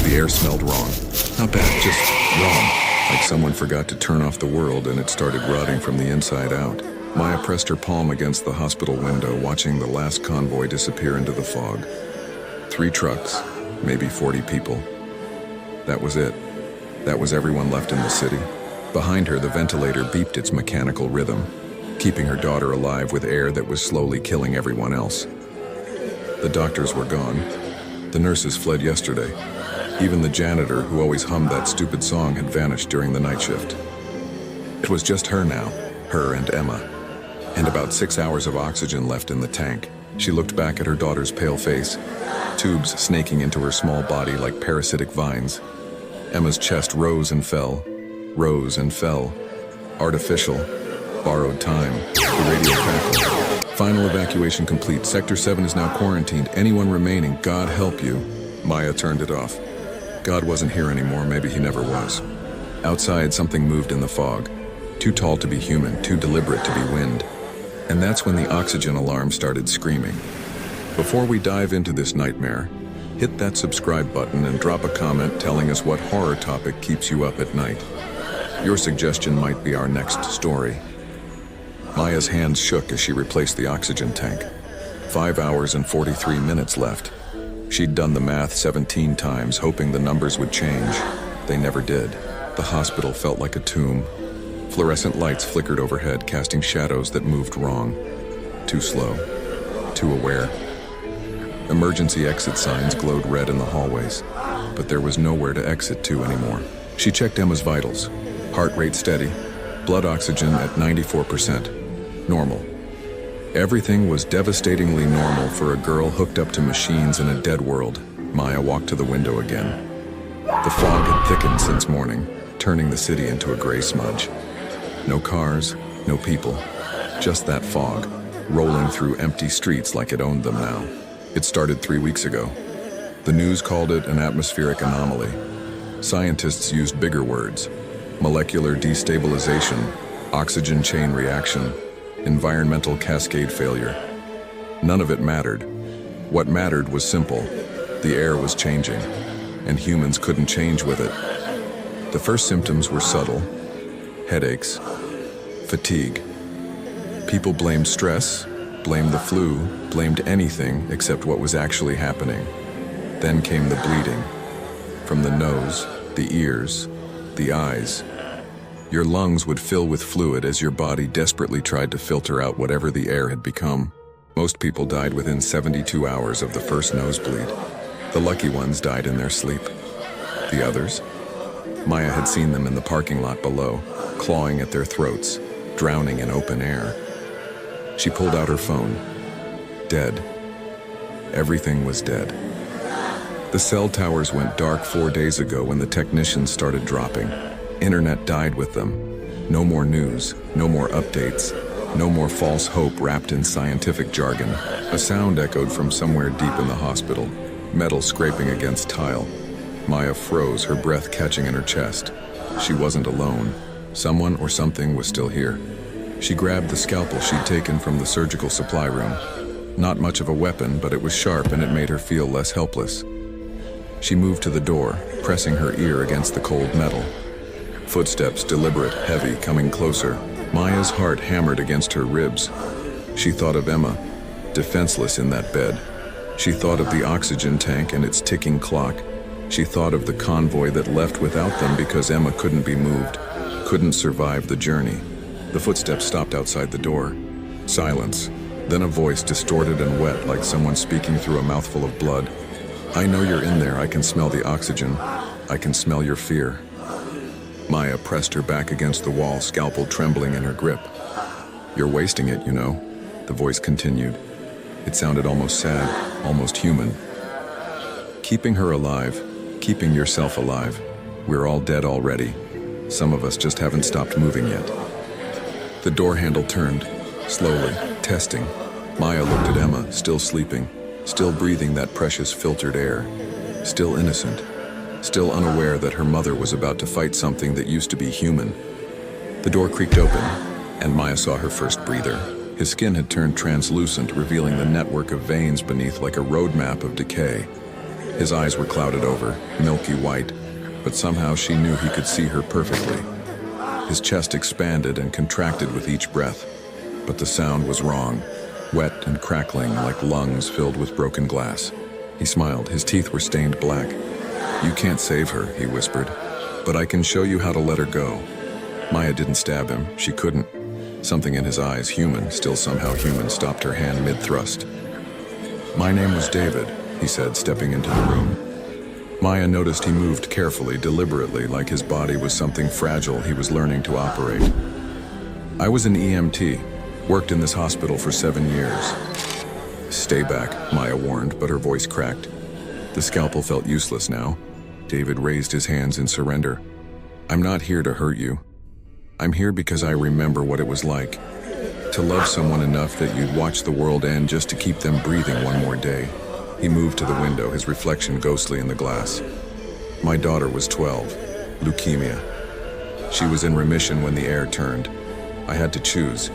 The air smelled wrong. Not bad, just wrong. Like someone forgot to turn off the world and it started rotting from the inside out. Maya pressed her palm against the hospital window, watching the last convoy disappear into the fog. 3 trucks, maybe 40 people. That was it. That was everyone left in the city. Behind her, the ventilator beeped its mechanical rhythm, keeping her daughter alive with air that was slowly killing everyone else. The doctors were gone. The nurses fled yesterday. Even the janitor, who always hummed that stupid song, had vanished during the night shift. It was just her now, her and Emma, and about 6 hours of oxygen left in the tank. She looked back at her daughter's pale face, tubes snaking into her small body like parasitic vines. Emma's chest rose and fell, rose and fell. Artificial, borrowed time. The radio crackled. Final evacuation complete. Sector 7 is now quarantined. Anyone remaining, God help you. Maya turned it off. God wasn't here anymore, maybe he never was. Outside, something moved in the fog. Too tall to be human, too deliberate to be wind. And that's when the oxygen alarm started screaming. Before we dive into this nightmare, hit that subscribe button and drop a comment telling us what horror topic keeps you up at night. Your suggestion might be our next story. Maya's hands shook as she replaced the oxygen tank. 5 hours and 43 minutes left. She'd done the math 17 times, hoping the numbers would change. They never did. The hospital felt like a tomb. Fluorescent lights flickered overhead, casting shadows that moved wrong. Too slow. Too aware. Emergency exit signs glowed red in the hallways, but there was nowhere to exit to anymore. She checked Emma's vitals. Heart rate steady. Blood oxygen at 94%. Normal. Everything was devastatingly normal for a girl hooked up to machines in a dead world. Maya walked to the window again. The fog had thickened since morning, turning the city into a gray smudge. No cars, no people, just that fog, rolling through empty streets like it owned them now. It started 3 weeks ago. The news called it an atmospheric anomaly. Scientists used bigger words: molecular destabilization, oxygen chain reaction, environmental cascade failure. None of it mattered. What mattered was simple. The air was changing, and humans couldn't change with it. The first symptoms were subtle: headaches, fatigue. People blamed stress, blamed the flu, blamed anything except what was actually happening. Then came the bleeding. From the nose, the ears, the eyes. Your lungs would fill with fluid as your body desperately tried to filter out whatever the air had become. Most people died within 72 hours of the first nosebleed. The lucky ones died in their sleep. The others? Maya had seen them in the parking lot below, clawing at their throats, drowning in open air. She pulled out her phone. Dead. Everything was dead. The cell towers went dark 4 days ago when the technicians started dropping. Internet died with them. No more news, no more updates, no more false hope wrapped in scientific jargon. A sound echoed from somewhere deep in the hospital, metal scraping against tile. Maya froze, her breath catching in her chest. She wasn't alone. Someone or something was still here. She grabbed the scalpel she'd taken from the surgical supply room. Not much of a weapon, but it was sharp and it made her feel less helpless. She moved to the door, pressing her ear against the cold metal. Footsteps, deliberate, heavy, coming closer. Maya's heart hammered against her ribs. She thought of Emma, defenseless in that bed. She thought of the oxygen tank and its ticking clock. She thought of the convoy that left without them because Emma couldn't be moved, couldn't survive the journey. The footsteps stopped outside the door. Silence. Then a voice, distorted and wet, like someone speaking through a mouthful of blood. I know you're in there. I can smell the oxygen. I can smell your fear. Maya pressed her back against the wall, scalpel trembling in her grip. You're wasting it, you know, the voice continued. It sounded almost sad, almost human. Keeping her alive, keeping yourself alive. We're all dead already. Some of us just haven't stopped moving yet. The door handle turned, slowly, testing. Maya looked at Emma, still sleeping, still breathing that precious filtered air, still innocent, still unaware that her mother was about to fight something that used to be human. The door creaked open, and Maya saw her first breather. His skin had turned translucent, revealing the network of veins beneath like a road map of decay. His eyes were clouded over, milky white, but somehow she knew he could see her perfectly. His chest expanded and contracted with each breath, but the sound was wrong, wet and crackling like lungs filled with broken glass. He smiled, his teeth were stained black. "You can't save her," he whispered, "but I can show you how to let her go." Maya didn't stab him, she couldn't. Something in his eyes, human, still somehow human, stopped her hand mid-thrust. "My name was David," he said, stepping into the room. Maya noticed he moved carefully, deliberately, like his body was something fragile he was learning to operate. "I was an EMT, worked in this hospital for 7 years. "Stay back," Maya warned, but her voice cracked. The scalpel felt useless now. David raised his hands in surrender. "I'm not here to hurt you. I'm here because I remember what it was like. To love someone enough that you'd watch the world end just to keep them breathing one more day." He moved to the window, his reflection ghostly in the glass. "My daughter was 12, leukemia. She was in remission when the air turned. I had to choose,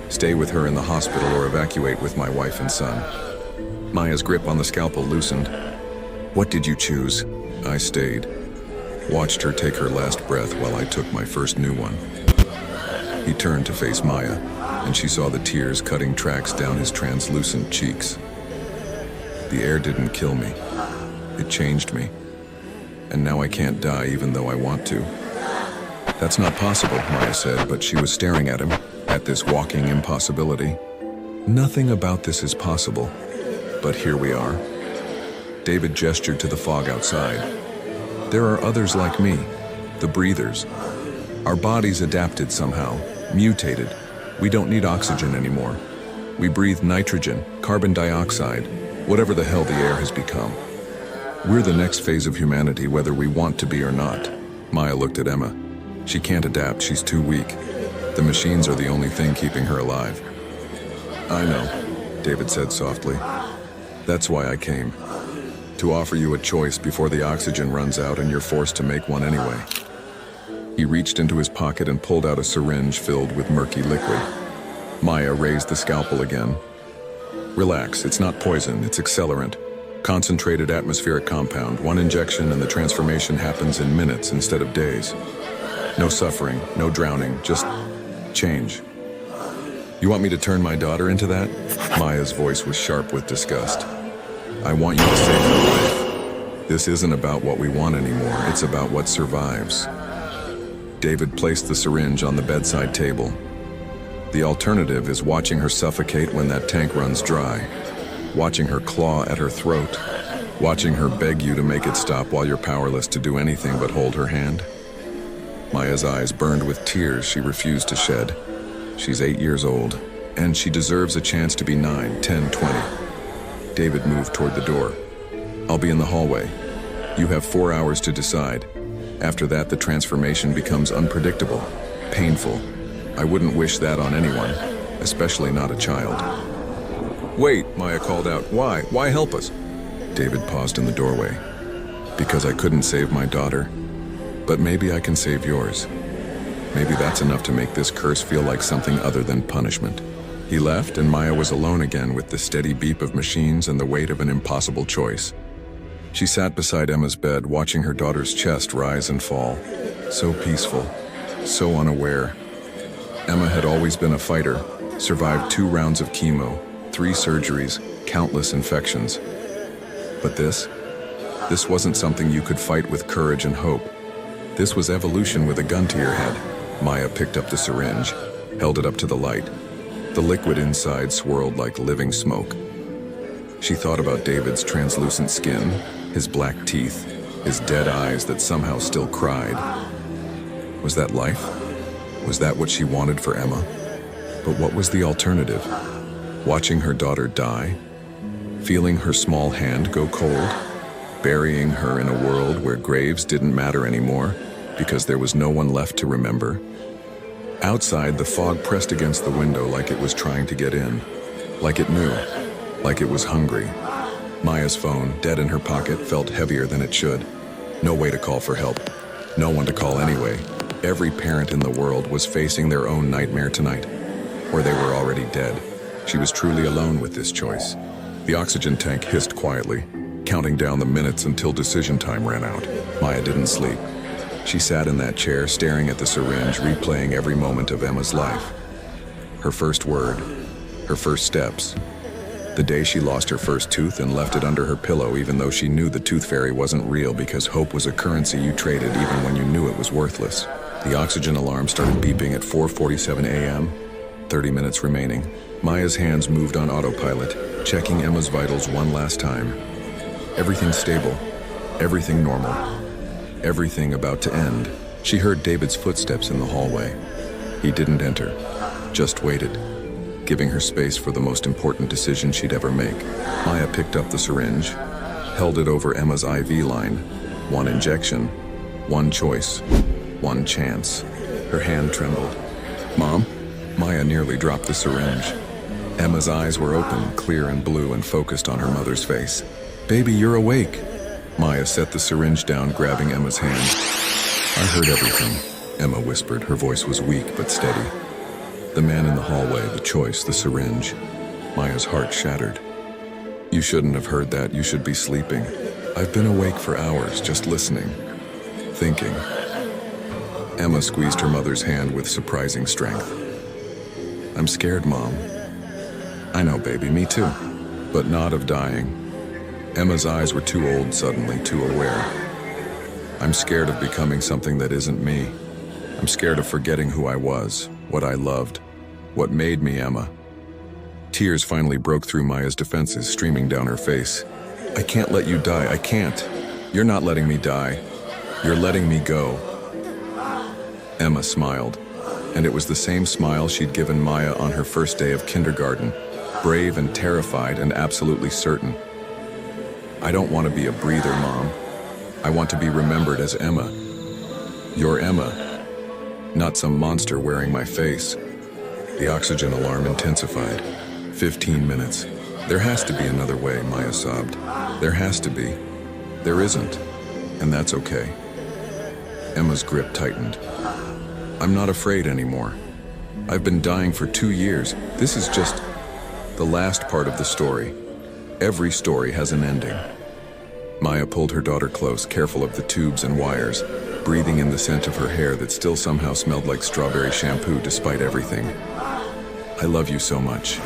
stay with her in the hospital or evacuate with my wife and son." Maya's grip on the scalpel loosened. "What did you choose?" "I stayed. Watched her take her last breath while I took my first new one." He turned to face Maya, and she saw the tears cutting tracks down his translucent cheeks. "The air didn't kill me. It changed me. And now I can't die even though I want to." "That's not possible," Maya said, but she was staring at him, at this walking impossibility. "Nothing about this is possible, but here we are." David gestured to the fog outside. "There are others like me, the breathers. Our bodies adapted somehow, mutated. We don't need oxygen anymore. We breathe nitrogen, carbon dioxide, whatever the hell the air has become. We're the next phase of humanity, whether we want to be or not." Maya looked at Emma. "She can't adapt, she's too weak. The machines are the only thing keeping her alive." "I know," David said softly. "That's why I came. To offer you a choice before the oxygen runs out and you're forced to make one anyway." He reached into his pocket and pulled out a syringe filled with murky liquid. Maya raised the scalpel again. "Relax, it's not poison, it's accelerant. Concentrated atmospheric compound. One injection and the transformation happens in minutes instead of days. No suffering, no drowning, just change." "You want me to turn my daughter into that?" Maya's voice was sharp with disgust. "I want you to save her life. This isn't about what we want anymore, it's about what survives." David placed the syringe on the bedside table. "The alternative is watching her suffocate when that tank runs dry. Watching her claw at her throat. Watching her beg you to make it stop while you're powerless to do anything but hold her hand." Maya's eyes burned with tears she refused to shed. She's 8 years old, and she deserves a chance to be 9, 10, 20. David moved toward the door. "I'll be in the hallway. You have 4 hours to decide. After that, the transformation becomes unpredictable, painful. I wouldn't wish that on anyone, especially not a child." "Wait," Maya called out. "Why? Why help us?" David paused in the doorway. "Because I couldn't save my daughter. But maybe I can save yours. Maybe that's enough to make this curse feel like something other than punishment." He left, and Maya was alone again with the steady beep of machines and the weight of an impossible choice. She sat beside Emma's bed, watching her daughter's chest rise and fall. So peaceful, so unaware. Emma had always been a fighter, survived 2 rounds of chemo, 3 surgeries, countless infections. But this wasn't something you could fight with courage and hope. This was evolution with a gun to your head. Maya picked up the syringe, held it up to the light. The liquid inside swirled like living smoke. She thought about David's translucent skin, his black teeth, his dead eyes that somehow still cried. Was that life? Was that what she wanted for Emma? But what was the alternative? Watching her daughter die? Feeling her small hand go cold? Burying her in a world where graves didn't matter anymore because there was no one left to remember? Outside, the fog pressed against the window like it was trying to get in. Like it knew. Like it was hungry. Maya's phone, dead in her pocket, felt heavier than it should. No way to call for help. No one to call anyway. Every parent in the world was facing their own nightmare tonight. Or they were already dead. She was truly alone with this choice. The oxygen tank hissed quietly. counting down the minutes until decision time ran out. Maya didn't sleep. She sat in that chair, staring at the syringe, replaying every moment of Emma's life. Her first word, her first steps. The day she lost her first tooth and left it under her pillow, even though she knew the tooth fairy wasn't real, because hope was a currency you traded even when you knew it was worthless. The oxygen alarm started beeping at 4:47 a.m., 30 minutes remaining. Maya's hands moved on autopilot, checking Emma's vitals one last time. Everything stable, everything normal, everything about to end. She heard David's footsteps in the hallway. He didn't enter, just waited, giving her space for the most important decision she'd ever make. Maya picked up the syringe, held it over Emma's IV line. One injection, one choice, one chance. Her hand trembled. "Mom?" Maya nearly dropped the syringe. Emma's eyes were open, clear and blue, and focused on her mother's face. "Baby, you're awake." Maya set the syringe down, grabbing Emma's hand. "I heard everything," Emma whispered. Her voice was weak but steady. The man in the hallway, the choice, the syringe. Maya's heart shattered. "You shouldn't have heard that. You should be sleeping. I've been awake for hours, just listening, thinking." Emma squeezed her mother's hand with surprising strength. "I'm scared, Mom." "I know, baby, me too. But not of dying." Emma's eyes were too old suddenly, too aware. "I'm scared of becoming something that isn't me. I'm scared of forgetting who I was, what I loved, what made me Emma." Tears finally broke through Maya's defenses, streaming down her face. "I can't let you die, I can't. You're not letting me die. You're letting me go." Emma smiled, and it was the same smile she'd given Maya on her first day of kindergarten, brave and terrified and absolutely certain. "I don't want to be a breather, Mom. I want to be remembered as Emma. You're Emma, not some monster wearing my face." The oxygen alarm intensified. 15 minutes. "There has to be another way," Maya sobbed. "There has to be. There isn't, and that's okay." Emma's grip tightened. "I'm not afraid anymore. I've been dying for 2 years. This is just the last part of the story. Every story has an ending." Maya pulled her daughter close, careful of the tubes and wires, breathing in the scent of her hair that still somehow smelled like strawberry shampoo despite everything. "I love you so much.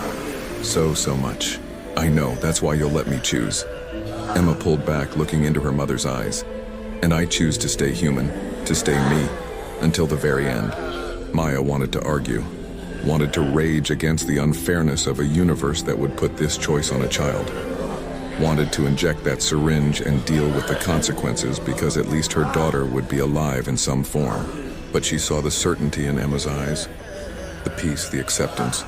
So much. I know, that's why you'll let me choose." Emma pulled back, looking into her mother's eyes. "And I choose to stay human, to stay me, until the very end." Maya wanted to argue, wanted to rage against the unfairness of a universe that would put this choice on a child. Wanted to inject that syringe and deal with the consequences, because at least her daughter would be alive in some form. But she saw the certainty in Emma's eyes, the peace, the acceptance,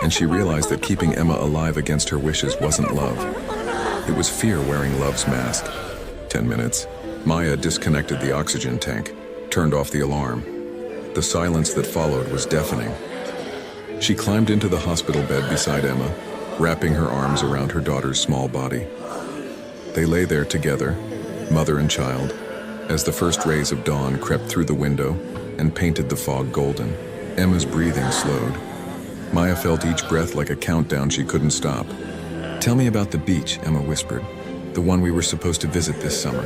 and she realized that keeping Emma alive against her wishes wasn't love. It was fear wearing love's mask. 10 minutes. Maya disconnected the oxygen tank, turned off the alarm. The silence that followed was deafening. She climbed into the hospital bed beside Emma, wrapping her arms around her daughter's small body. They lay there together, mother and child, as the first rays of dawn crept through the window and painted the fog golden. Emma's breathing slowed. Maya felt each breath like a countdown she couldn't stop. "Tell me about the beach," Emma whispered. "The one we were supposed to visit this summer."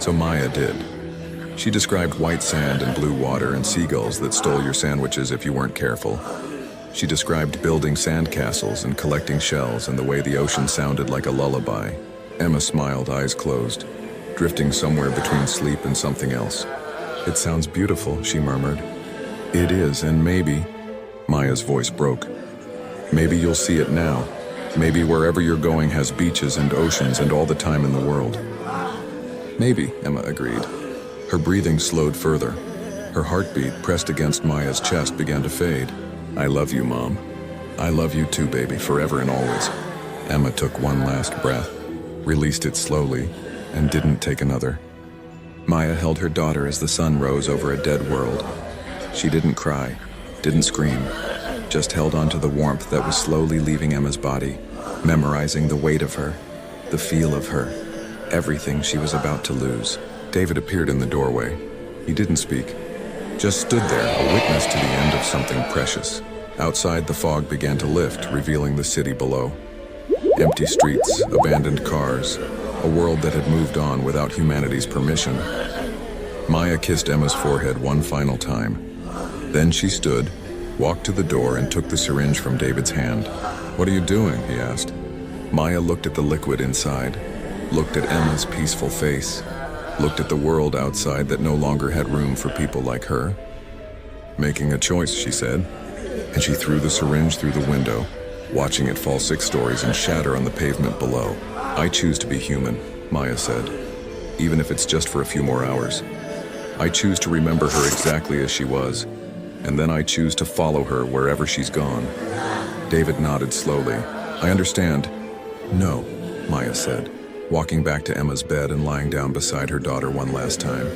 So Maya did. She described white sand and blue water and seagulls that stole your sandwiches if you weren't careful. She described building sandcastles and collecting shells and the way the ocean sounded like a lullaby. Emma smiled, eyes closed, drifting somewhere between sleep and something else. "It sounds beautiful," she murmured. "It is, and maybe..." Maya's voice broke. "Maybe you'll see it now. Maybe wherever you're going has beaches and oceans and all the time in the world." "Maybe," Emma agreed. Her breathing slowed further. Her heartbeat, pressed against Maya's chest, began to fade. "I love you, Mom. I love you too, baby, forever and always." Emma took one last breath, released it slowly, and didn't take another. Maya held her daughter as the sun rose over a dead world. She didn't cry, didn't scream, just held on to the warmth that was slowly leaving Emma's body, memorizing the weight of her, the feel of her, everything she was about to lose. David appeared in the doorway. He didn't speak, just stood there, a witness to the end of something precious. Outside, the fog began to lift, revealing the city below. Empty streets, abandoned cars, a world that had moved on without humanity's permission. Maya kissed Emma's forehead one final time. Then she stood, walked to the door, and took the syringe from David's hand. "What are you doing?" he asked. Maya looked at the liquid inside, looked at Emma's peaceful face, looked at the world outside that no longer had room for people like her. "Making a choice," she said, and she threw the syringe through the window, watching it fall 6 stories and shatter on the pavement below. "I choose to be human," Maya said, "even if it's just for a few more hours. I choose to remember her exactly as she was, and then I choose to follow her wherever she's gone." David nodded slowly. "I understand." "No," Maya said, walking back to Emma's bed and lying down beside her daughter one last time.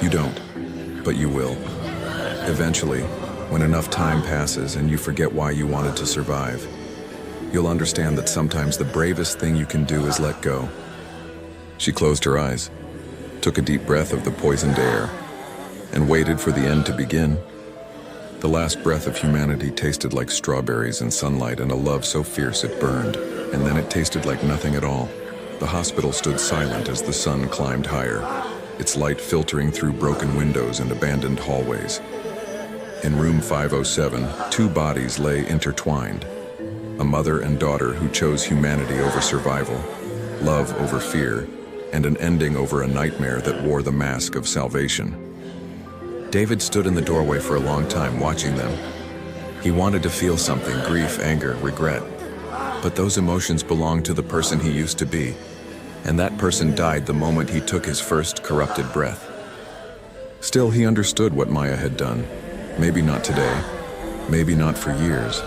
"You don't, but you will. Eventually, when enough time passes and you forget why you wanted to survive, you'll understand that sometimes the bravest thing you can do is let go." She closed her eyes, took a deep breath of the poisoned air, and waited for the end to begin. The last breath of humanity tasted like strawberries and sunlight and a love so fierce it burned, and then it tasted like nothing at all. The hospital stood silent as the sun climbed higher, its light filtering through broken windows and abandoned hallways. In room 507, 2 bodies lay intertwined. A mother and daughter who chose humanity over survival, love over fear, and an ending over a nightmare that wore the mask of salvation. David stood in the doorway for a long time watching them. He wanted to feel something: grief, anger, regret. But those emotions belonged to the person he used to be, and that person died the moment he took his first corrupted breath. Still, he understood what Maya had done. Maybe not today, maybe not for years.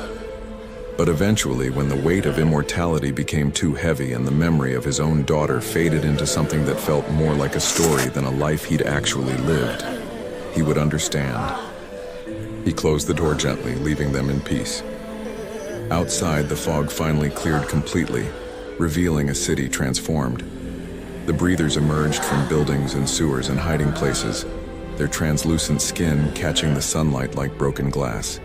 But eventually, when the weight of immortality became too heavy and the memory of his own daughter faded into something that felt more like a story than a life he'd actually lived, he would understand. He closed the door gently, leaving them in peace. Outside, the fog finally cleared completely, revealing a city transformed. The breathers emerged from buildings and sewers and hiding places, their translucent skin catching the sunlight like broken glass.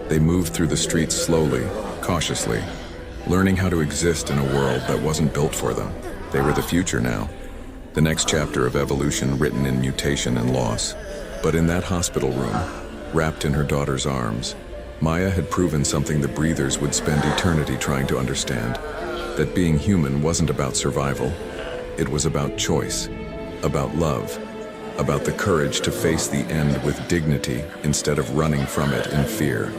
They moved through the streets slowly, cautiously, learning how to exist in a world that wasn't built for them. They were the future now, the next chapter of evolution written in mutation and loss. But in that hospital room, wrapped in her daughter's arms, Maya had proven something the breathers would spend eternity trying to understand: that being human wasn't about survival. It was about choice, about love, about the courage to face the end with dignity instead of running from it in fear.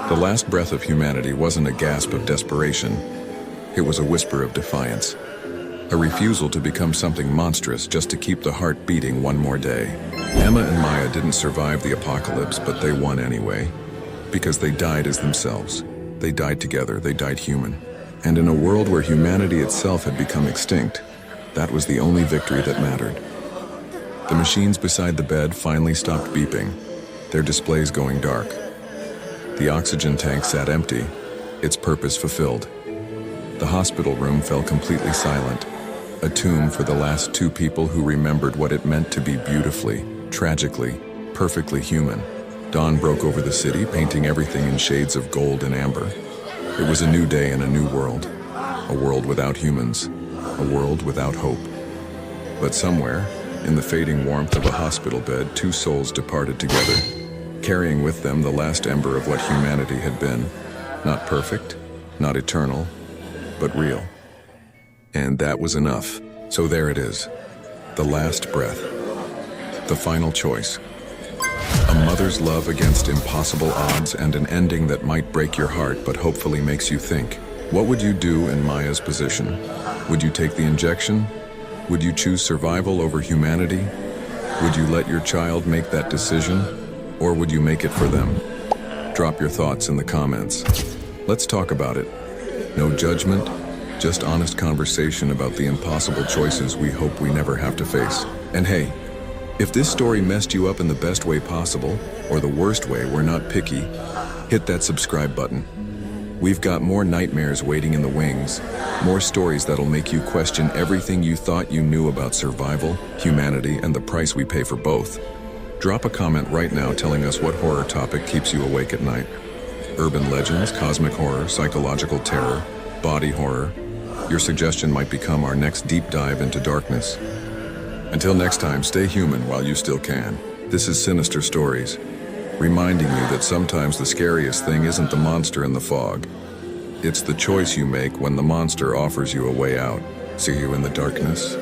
The last breath of humanity wasn't a gasp of desperation. It was a whisper of defiance, a refusal to become something monstrous just to keep the heart beating one more day. Emma and Maya didn't survive the apocalypse, but they won anyway, because they died as themselves. They died together, they died human. And in a world where humanity itself had become extinct, that was the only victory that mattered. The machines beside the bed finally stopped beeping, their displays going dark. The oxygen tank sat empty, its purpose fulfilled. The hospital room fell completely silent, a tomb for the last 2 people who remembered what it meant to be beautifully, tragically, perfectly human. Dawn broke over the city, painting everything in shades of gold and amber. It was a new day in a new world, a world without humans, a world without hope. But somewhere, in the fading warmth of a hospital bed, 2 souls departed together, carrying with them the last ember of what humanity had been. Not perfect, not eternal, but real. And that was enough. So there it is, the last breath, the final choice. A mother's love against impossible odds, and an ending that might break your heart but hopefully makes you think. What would you do in Maya's position? Would you take the injection? Would you choose survival over humanity? Would you let your child make that decision? Or would you make it for them? Drop your thoughts in the comments. Let's talk about it. No judgment, just honest conversation about the impossible choices we hope we never have to face. And hey, if this story messed you up in the best way possible, or the worst way, we're not picky, hit that subscribe button. We've got more nightmares waiting in the wings, more stories that'll make you question everything you thought you knew about survival, humanity, and the price we pay for both. Drop a comment right now telling us what horror topic keeps you awake at night. Urban legends, cosmic horror, psychological terror, body horror. Your suggestion might become our next deep dive into darkness. Until next time, stay human while you still can. This is Sinister Stories, reminding you that sometimes the scariest thing isn't the monster in the fog. It's the choice you make when the monster offers you a way out. See you in the darkness.